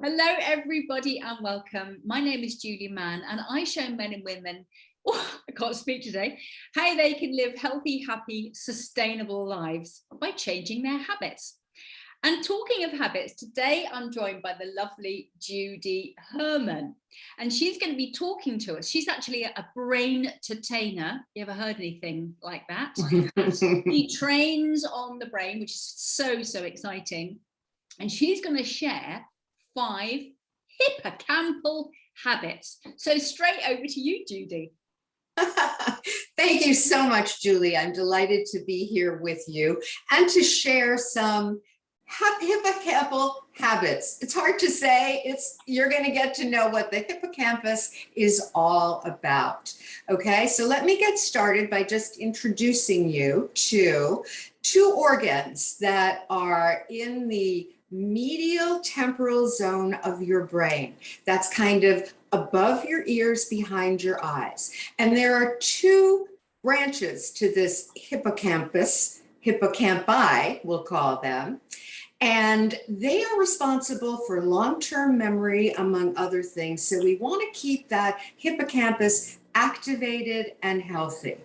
Hello, everybody, and welcome. My name is Julie Mann, and I show men and women, I can't speak today, how they can live healthy, happy, sustainable lives by changing their habits. And talking of habits, today I'm joined by the lovely Judy Herman, and she's going to be talking to us. She's actually a brain-to-tainer. You ever heard anything like that? She trains on the brain, which is so exciting. And she's going to share 5 hippocampal habits. So straight over to you, Judy. Thank you so much, Julie. I'm delighted to be here with you and to share some hippocampal habits. It's hard to say. You're going to get to know what the hippocampus is all about. Okay, so let me get started by just introducing you to 2 organs that are in the medial temporal zone of your brain. That's kind of above your ears, behind your eyes. And there are 2 branches to this hippocampus, hippocampi, we'll call them. And they are responsible for long-term memory, among other things. So we want to keep that hippocampus activated and healthy.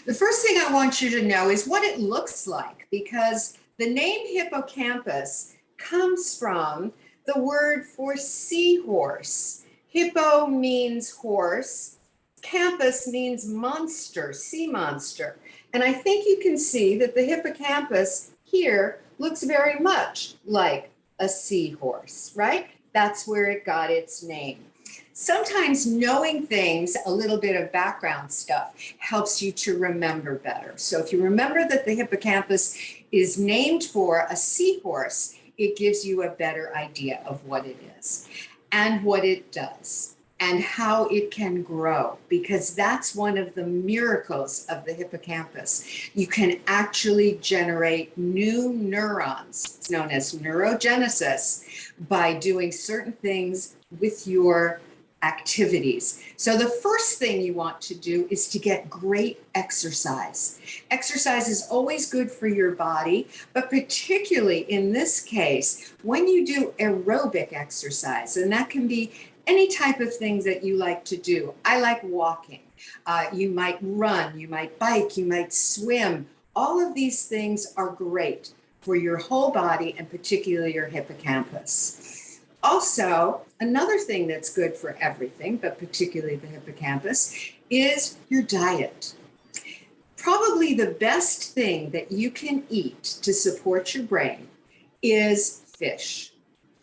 The first thing I want you to know is what it looks like, because the name hippocampus comes from the word for seahorse. Hippo means horse, campus means monster, sea monster. And I think you can see that the hippocampus here looks very much like a seahorse, right? That's where it got its name. Sometimes knowing things, a little bit of background stuff, helps you to remember better. So if you remember that the hippocampus is named for a seahorse, it gives you a better idea of what it is and what it does and how it can grow, because that's one of the miracles of the hippocampus. You can actually generate new neurons. It's known as neurogenesis by doing certain things with your activities. So the first thing you want to do is to get great exercise. Exercise is always good for your body, but particularly in this case, when you do aerobic exercise, and that can be any type of things that you like to do. I like walking. You might run, you might bike, you might swim. All of these things are great for your whole body and particularly your hippocampus. Also, another thing that's good for everything, but particularly the hippocampus, is your diet. Probably the best thing that you can eat to support your brain is fish.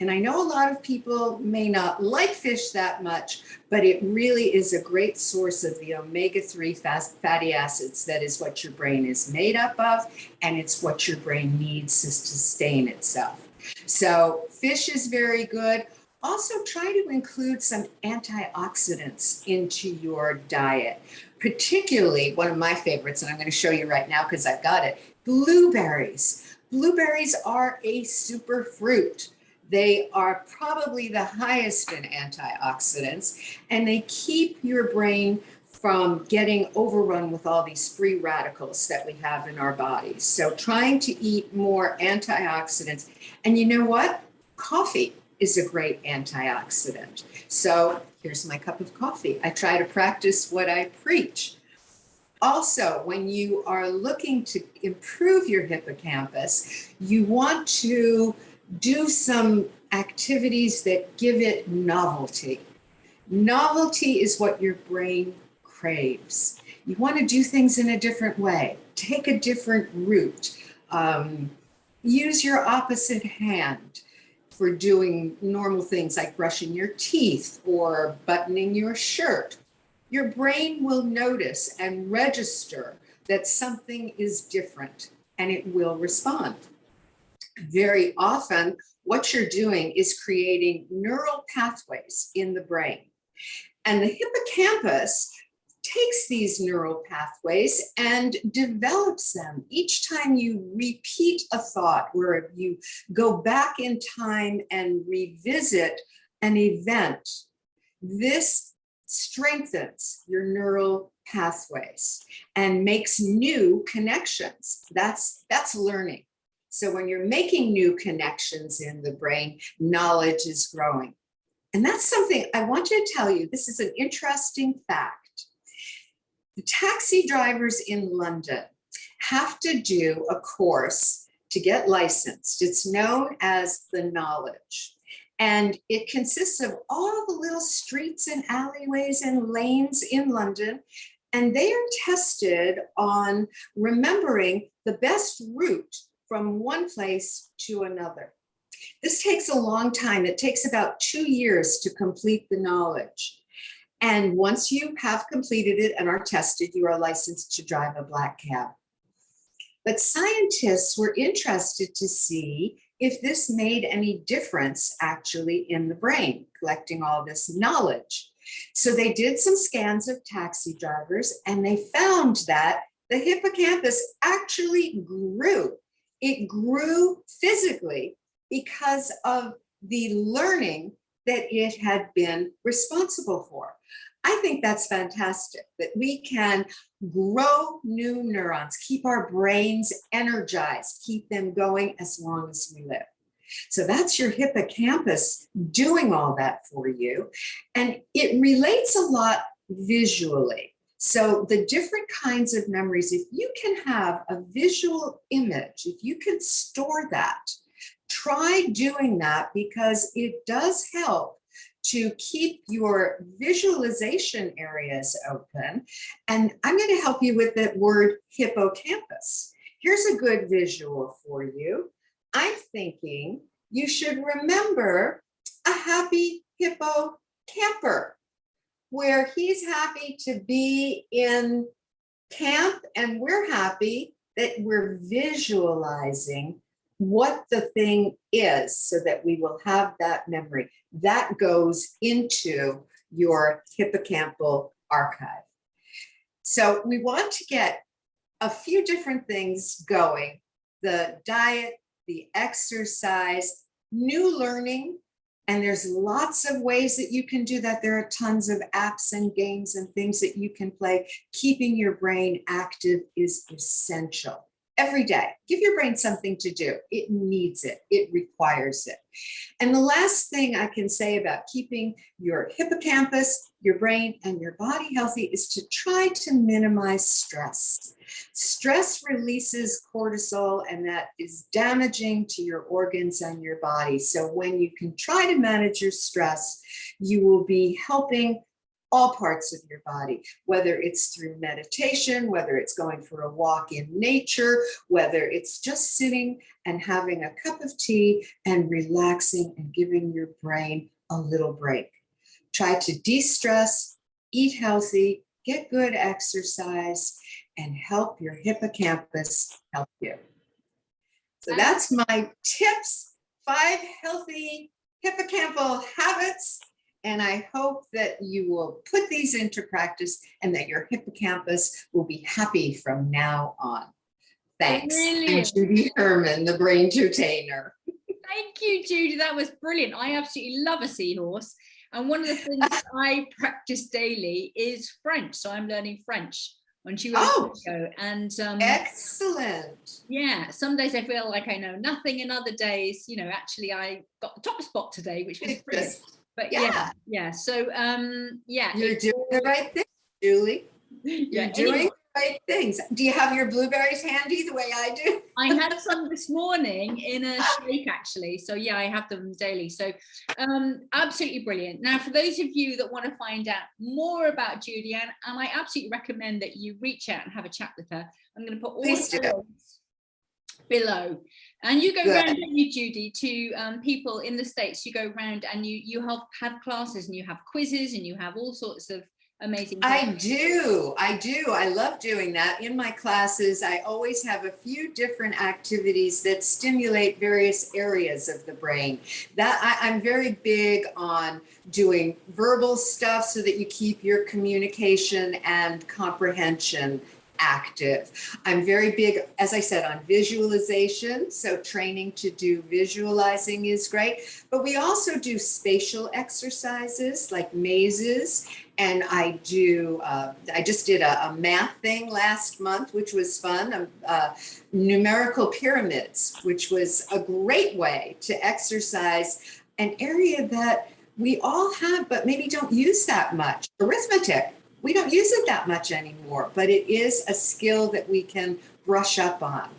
And I know a lot of people may not like fish that much, but it really is a great source of the omega-3 fatty acids. That is what your brain is made up of, and it's what your brain needs to sustain itself. So fish is very good. Also try to include some antioxidants into your diet, particularly one of my favorites, and I'm going to show you right now because I've got it, blueberries. Blueberries are a super fruit. They are probably the highest in antioxidants, and they keep your brain from getting overrun with all these free radicals that we have in our bodies. So trying to eat more antioxidants. And you know what? Coffee is a great antioxidant. So here's my cup of coffee. I try to practice what I preach. Also, when you are looking to improve your hippocampus, you want to do some activities that give it novelty. Novelty is what your brain craves. You want to do things in a different way, take a different route, use your opposite hand for doing normal things like brushing your teeth or buttoning your shirt. Your brain will notice and register that something is different, and it will respond. Very often, what you're doing is creating neural pathways in the brain. And the hippocampus takes these neural pathways and develops them. Each time you repeat a thought, where you go back in time and revisit an event, this strengthens your neural pathways and makes new connections. That's learning. So when you're making new connections in the brain, knowledge is growing. And that's something I want to tell you. This is an interesting fact. The taxi drivers in London have to do a course to get licensed. It's known as the knowledge. And it consists of all the little streets and alleyways and lanes in London. And they are tested on remembering the best route from one place to another. This takes a long time. It takes about 2 years to complete the knowledge. And once you have completed it and are tested, you are licensed to drive a black cab. But scientists were interested to see if this made any difference actually in the brain, collecting all this knowledge. So they did some scans of taxi drivers and they found that the hippocampus actually grew. It grew physically because of the learning that it had been responsible for. I think that's fantastic, that we can grow new neurons, keep our brains energized, keep them going as long as we live. So that's your hippocampus doing all that for you. And it relates a lot visually. So the different kinds of memories, if you can have a visual image, if you can store that, try doing that because it does help to keep your visualization areas open. And I'm going to help you with that word hippocampus. Here's a good visual for you. I'm thinking you should remember a happy hippocamper, where he's happy to be in camp and we're happy that we're visualizing what the thing is so that we will have that memory. That goes into your hippocampal archive. So we want to get a few different things going: the diet, the exercise, new learning, and there's lots of ways that you can do that. There are tons of apps and games and things that you can play. Keeping your brain active is essential. Every day, give your brain something to do. It needs it. It requires it. And the last thing I can say about keeping your hippocampus, your brain, and your body healthy is to try to minimize stress. Stress releases cortisol, and that is damaging to your organs and your body. So when you can try to manage your stress, you will be helping all parts of your body, whether it's through meditation, whether it's going for a walk in nature, whether it's just sitting and having a cup of tea and relaxing and giving your brain a little break. Try to de-stress, eat healthy, get good exercise, and help your hippocampus help you. So that's my tips, 5 healthy hippocampal habits. And I hope that you will put these into practice and that your hippocampus will be happy from now on. Thanks. Brilliant. I'm Judy Herman, the Brain Tutainer. Thank you, Judy. That was brilliant. I absolutely love a seahorse. And one of the things I practice daily is French. So I'm learning French on Duolingo. And excellent. Yeah, some days I feel like I know nothing, and other days, you know, actually I got the top spot today, which was brilliant. But yeah. So yeah, you're doing the right thing, Julie. You're doing the right things. Do you have your blueberries handy the way I do? I had some this morning in a shake, actually. So yeah, I have them daily. So absolutely brilliant. Now, for those of you that want to find out more about Judy, and I absolutely recommend that you reach out and have a chat with her. I'm going to put all the links below. And you go around, don't you, Judy, to people in the States. You go around and you have classes and you have quizzes and you have all sorts of amazing things. I do. I love doing that. In my classes, I always have a few different activities that stimulate various areas of the brain. That I'm very big on doing verbal stuff so that you keep your communication and comprehension active. I'm very big, as I said, on visualization. So training to do visualizing is great. But we also do spatial exercises like mazes. And I just did a math thing last month, which was fun, numerical pyramids, which was a great way to exercise an area that we all have, but maybe don't use that much. Arithmetic. We don't use it that much anymore, but it is a skill that we can brush up on.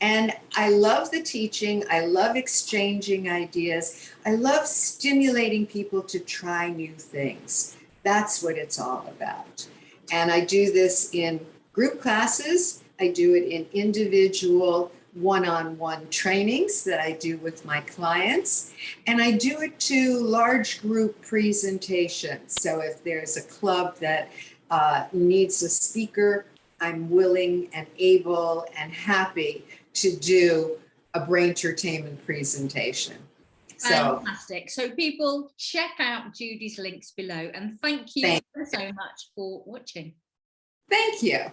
And I love the teaching. I love exchanging ideas. I love stimulating people to try new things. That's what it's all about. And I do this in group classes. I do it in individual one-on-one trainings that I do with my clients. And I do it to large group presentations. So if there's a club that needs a speaker, I'm willing and able and happy to do a brain entertainment presentation. So fantastic. So people, check out Judy's links below, and thank you so much for watching. Thank you.